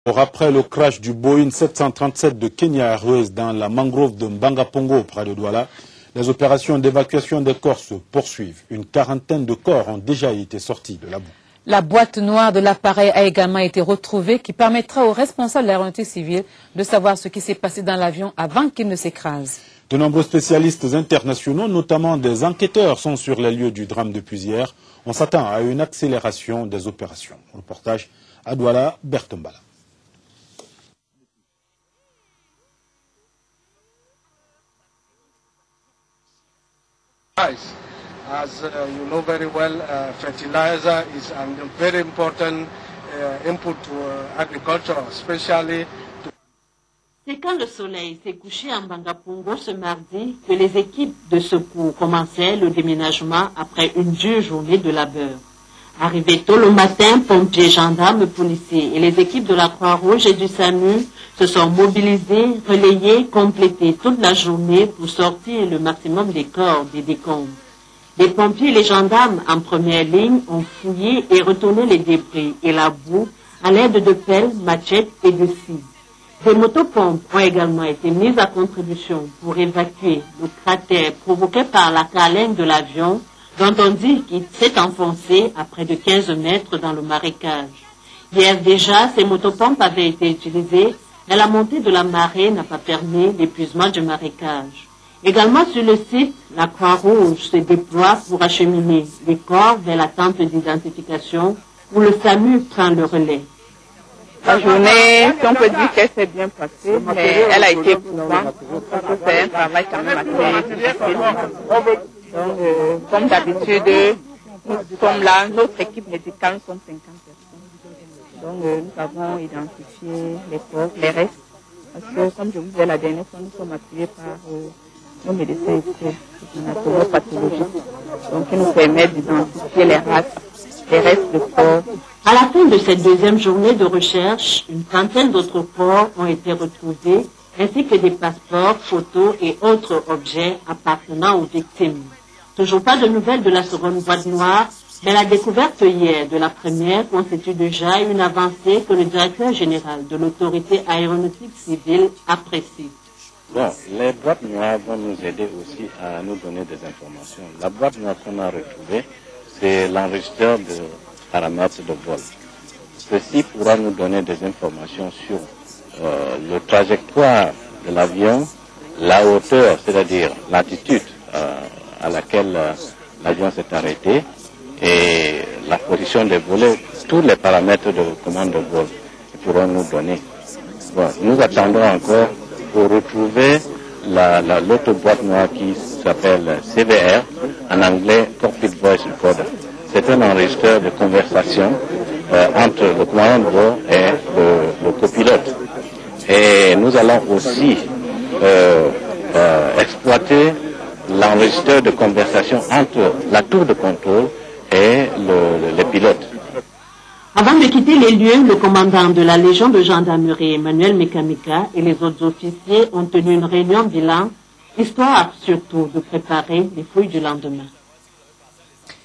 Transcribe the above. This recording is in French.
Après le crash du Boeing 737 de Kenya Airways dans la mangrove de Mbangapongo près de Douala, les opérations d'évacuation des corps se poursuivent. Une quarantaine de corps ont déjà été sortis de la boue. La boîte noire de l'appareil a également été retrouvée qui permettra aux responsables de l'aéronautique civile de savoir ce qui s'est passé dans l'avion avant qu'il ne s'écrase. De nombreux spécialistes internationaux, notamment des enquêteurs, sont sur les lieux du drame depuis hier. On s'attend à une accélération des opérations. Reportage à Douala, Bertombala. As you know very well, fertilizer is a very important input to agriculture, especially. C'est quand le soleil s'est couché en Mbangapongo ce mardi que les équipes de secours commençaient le déménagement après une dure journée de labeur. Arrivés tôt le matin, pompiers, gendarmes, policiers et les équipes de la Croix-Rouge et du SAMU se sont mobilisés, relayés, complétés toute la journée pour sortir le maximum des corps des décombres. Les pompiers et les gendarmes en première ligne ont fouillé et retourné les débris et la boue à l'aide de pelles, machettes et de scies. Des motopompes ont également été mises à contribution pour évacuer le cratère provoqué par la carlingue de l'avion dont on dit qu'il s'est enfoncé à près de 15 mètres dans le marécage. Hier déjà, ces motopompes avaient été utilisées, mais la montée de la marée n'a pas permis l'épuisement du marécage. Également sur le site, la Croix-Rouge se déploie pour acheminer les corps vers la tente d'identification où le SAMU prend le relais. La journée, si on peut dire qu'elle s'est bien passée, mais elle a été éprouvante parce que c'est un travail quand même assez difficile. Donc, comme d'habitude, nous sommes là, notre équipe médicale, nous sommes 50 personnes. Donc, nous avons identifié les corps, les restes, parce que, comme je vous disais la dernière fois, nous sommes appuyés par nos médecins experts, nos pathologistes, donc qui nous permettent d'identifier les restes de corps. À la fin de cette deuxième journée de recherche, une trentaine d'autres corps ont été retrouvés, ainsi que des passeports, photos et autres objets appartenant aux victimes. Toujours pas de nouvelles de la seconde boîte noire, mais la découverte hier de la première constitue déjà une avancée que le directeur général de l'autorité aéronautique civile apprécie. Bon, les boîtes noires vont nous aider aussi à nous donner des informations. La boîte noire qu'on a retrouvée, c'est l'enregistreur de paramètres de vol. Ceci pourra nous donner des informations sur le trajectoire de l'avion, la hauteur, c'est-à-dire l'altitude à laquelle l'avion s'est arrêté et la position des volets, tous les paramètres de commande de vol pourront nous donner. Bon, nous attendons encore pour retrouver l'autre boîte noire qui s'appelle CVR, en anglais Cockpit Voice Recorder. C'est un enregistreur de conversation entre le commandant de bord et le copilote. Et nous allons aussi exploiter l'enregistreur de conversation entre la tour de contrôle et les pilotes. Avant de quitter les lieux, le commandant de la Légion de gendarmerie, Emmanuel Mekamika, et les autres officiers ont tenu une réunion bilan, histoire surtout de préparer les fouilles du lendemain.